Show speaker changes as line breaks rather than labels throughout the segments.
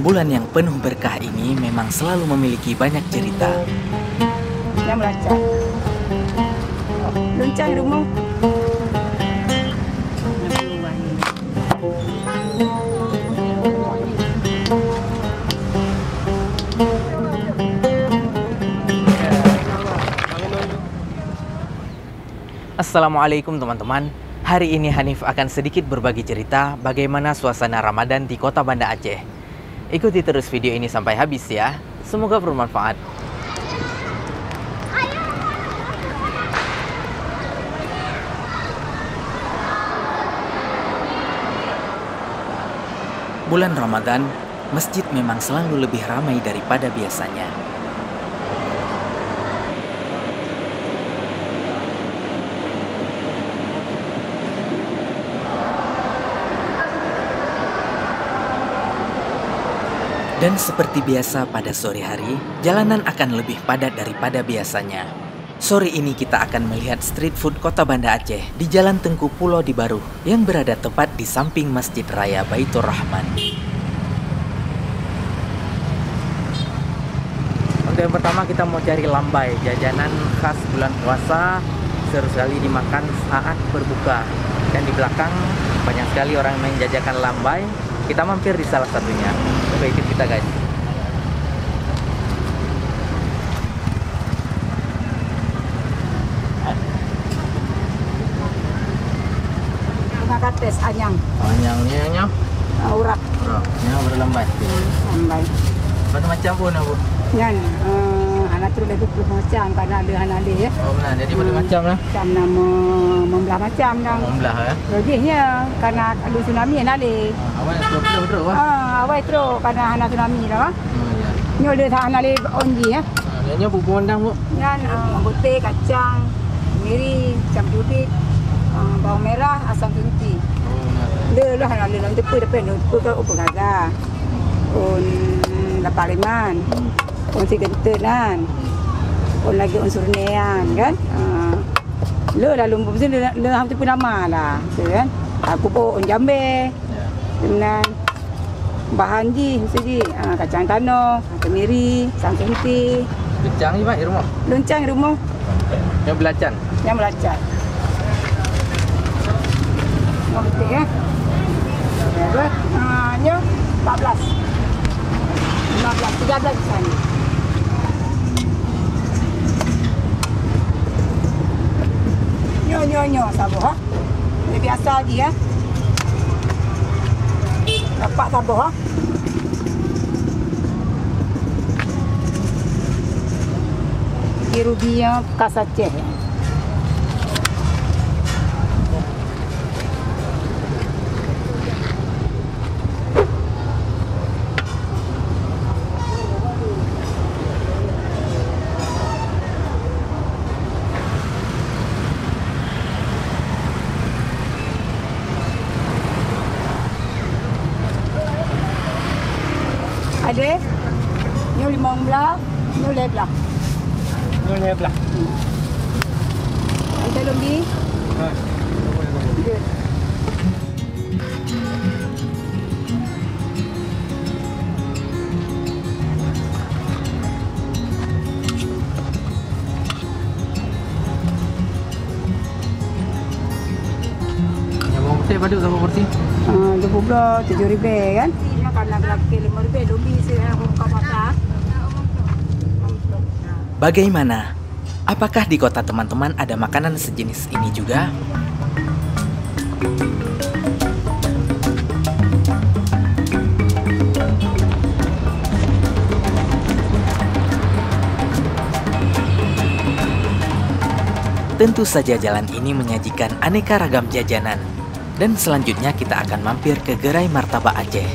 Bulan yang penuh berkah ini memang selalu memiliki banyak cerita.
Yang melacak. Lonceng rumah.
Assalamualaikum teman-teman. Hari ini Hanif akan sedikit berbagi cerita bagaimana suasana Ramadan di Kota Banda Aceh. Ikuti terus video ini sampai habis ya. Semoga bermanfaat. Bulan Ramadan, masjid memang selalu lebih ramai daripada biasanya. Dan seperti biasa pada sore hari, jalanan akan lebih padat daripada biasanya. Sore ini kita akan melihat street food Kota Banda Aceh di Jalan Tengku Pulau di Baru yang berada tepat di samping Masjid Raya Baitur Rahman. Untuk yang pertama kita mau cari lambai, jajanan khas bulan puasa, seru sekali dimakan saat berbuka. Dan di belakang banyak sekali orang yang menjajakan lambai. Kita mampir di salah satunya. Coba ikut kita guys.
Bunga kates anyang.
Anyangnya
Urak.
Ini berlambai.
Lambai.
Macam pun aku.
Yan, anak tu lagi puluh macam karena ada anak dia.
Oh benar, jadi macam lah.
Macam nama membelah macam dah.
Membelah ya.
Lebihnya karena ada tsunami yang ada.
Awak terus wah.
Awal terus karena anak tsunami dah.
Oh ya.
Ni ada tak anak le onji ya.
Ini bubur ondang bu.
Yan, putih, kacang, kemiri, campur putih, bawang merah, asam sunti.
Oh benar.
Lah anak le dalam tepi depan tu ke upo gaga. Lapaliman. Si gentenan. Lagi unsur nean kan. Lalu lumpur sini le hampir pun lama lah, kan. Aku pun jambe. Dengan bahan ji mesti kacang tanah, kemiri, sangkunti.
Kencang ni pak di rumah.
Lonceng rumah.
Yang belacan.
Yang melacak. Mau betul ya. Berapa? Nya 14. 15, 13 di sana. Nyo sabar ha. Ini biasa lagi ya. Dapat sabar ha. Rubinya bekas Aceh. Ada ni 15, ni 11.
Ini belah.
Ada lebih. Good.
Yang bawang putih pada berapa porsi?
27,000 kan? Karena berapa 5,000 lebih saya buka mata.
Bagaimana? Apakah di kota teman-teman ada makanan sejenis ini juga? Tentu saja jalan ini menyajikan aneka ragam jajanan. Dan selanjutnya kita akan mampir ke Gerai Martabak Aceh.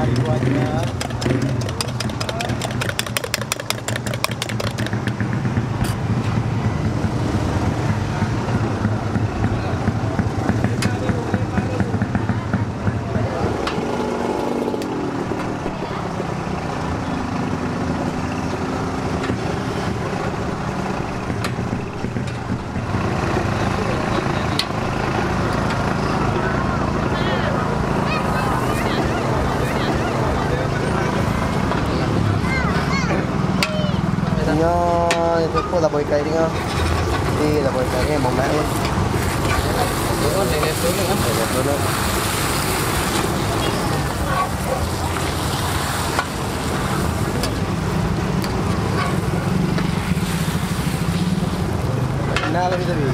5.000 aja. Itu kok là bồi cây đi không? Đi là bồi cây nghe bóng mẹ luôn. Để đẹp xuống nữa. Na lebih tadi.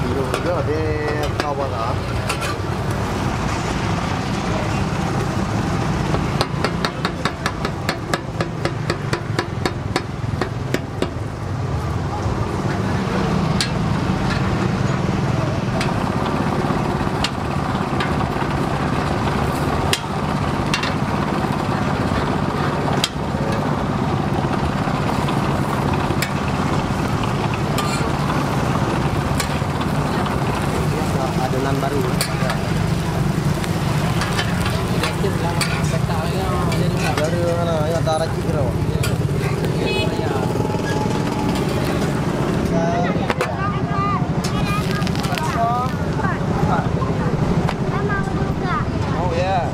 Itu juga ada kawan lah. Adonan baru. Dari mana? Ya tarik kira. Oh ya.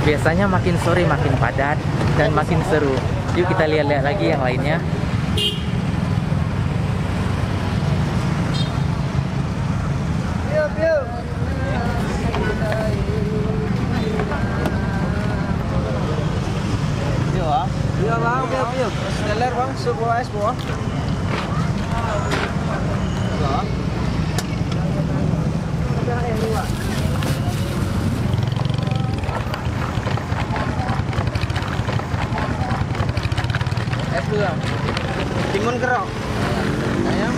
Biasanya makin sore makin padat dan makin seru. Yuk kita lihat-lihat lagi yang lainnya.
Iya bang, iya. Steller bang, sebuah es buah. Es buah. Timun kerok. Ayam.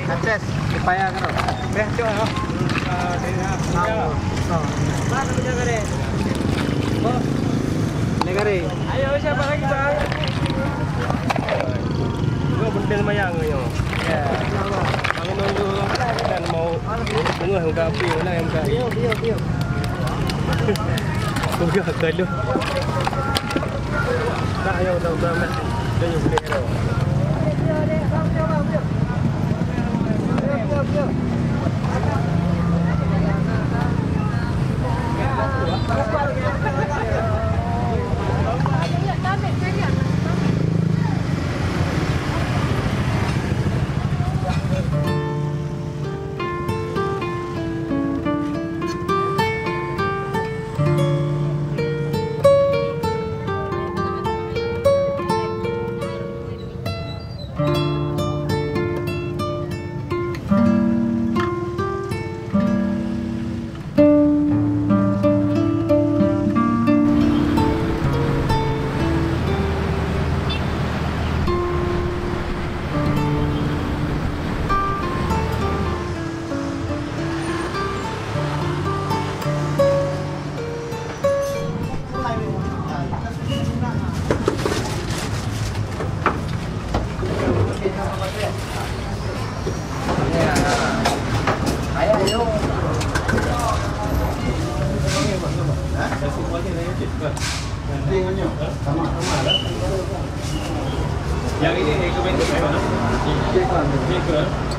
Acces. Pepaya kerok. Beh, coba. Mana menjaga deh? Oh. Negara. Ayo siapa lagi bang? Gua bendel mayang yo. Ya. Ang nunggu dan mau dengar yang kapi mana yang kapi. Bio. Tôi gak kalau. Tak ayo udah. Dia juga dia. Bio.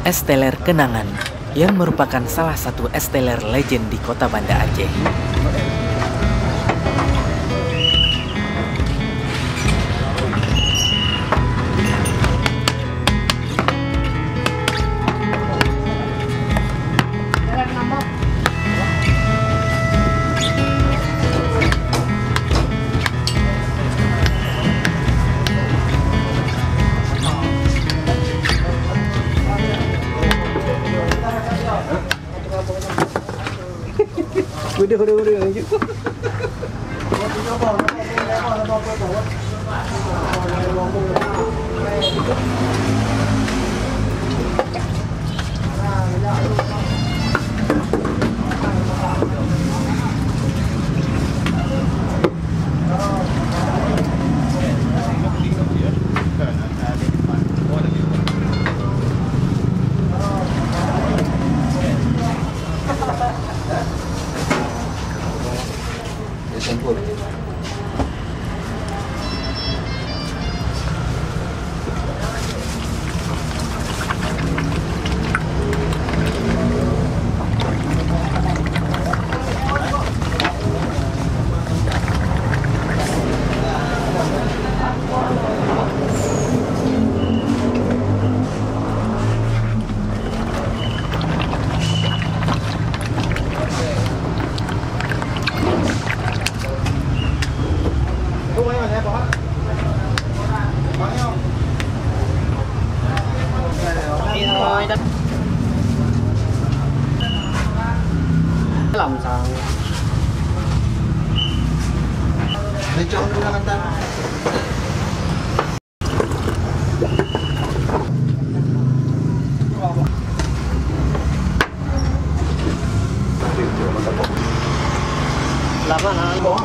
Es teler Kenangan yang merupakan salah satu es teler legend di kota Banda Aceh.
Udah je.
Làm sao? Để cho nó ăn ta. Làm ăn hả? Bỏ.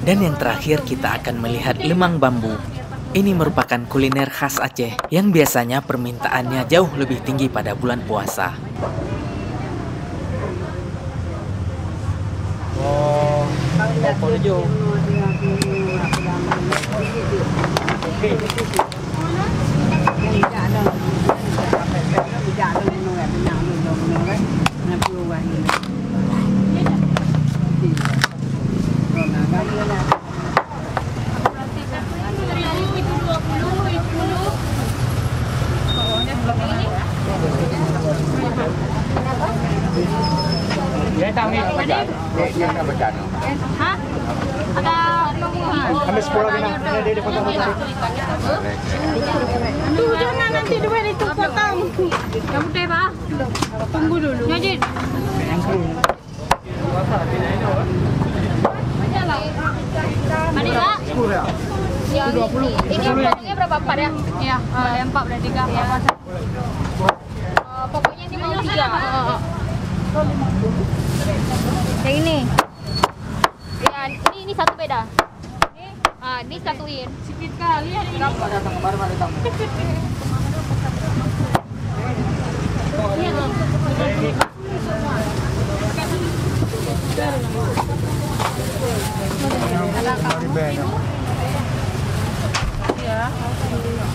Dan yang terakhir kita akan melihat lemang bambu. Ini merupakan kuliner khas Aceh yang biasanya permintaannya jauh lebih tinggi pada bulan puasa.
Oh, apa tu? Dia tahu ni apa jan? Dia apa jan?
Hah? Ada
Ambil 10 bina. Dia potong potong.
tu jangan nanti duit itu potong. Yang putih pak? Tunggu dulu. Nyajin. Mana lah?
10 ya?
Yang ini potongnya berapa empat ya? Iya, yang 4 berarti 3 apa? Pokoknya ini mau 3. Yang ini. Ya, ini satu beda. Ini satuin. Sikit kali ya ini.
Kenapa datang kemarin datang?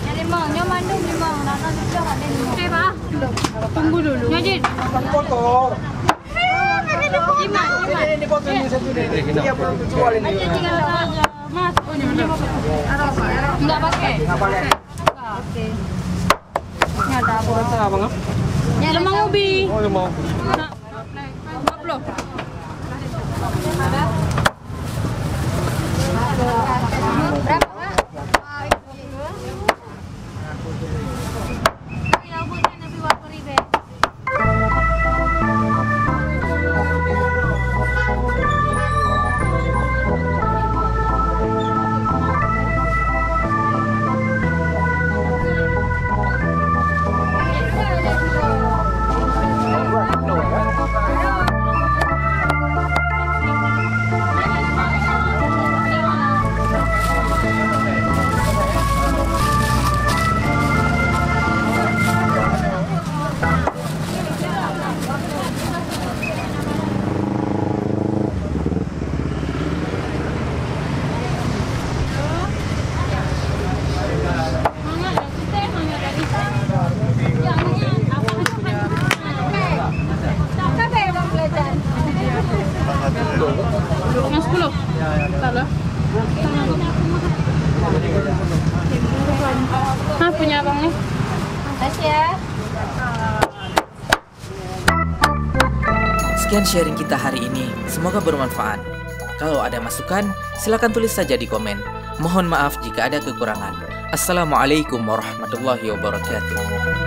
Yang limang, yang mandung limang. Nana juga ada limang. Oke, Pak. Tunggu dulu. Nyajin.
Potong.
Lima.
Ini potong ini satu ni. Dia belum jual ini.
Mas, enggak pakai.
Enggak pakai.
Oke. Ini ada apa?
Apa ngap?
Yang lemang ubi.
Oh, lemang.
50. Berapa, Pak? Ya, bukan lebih waktu ribe. punya abang nih. Makasih ya.
Sekian sharing kita hari ini, semoga bermanfaat. Kalau ada masukan, silakan tulis saja di komen. Mohon maaf jika ada kekurangan. Assalamualaikum warahmatullahi wabarakatuh.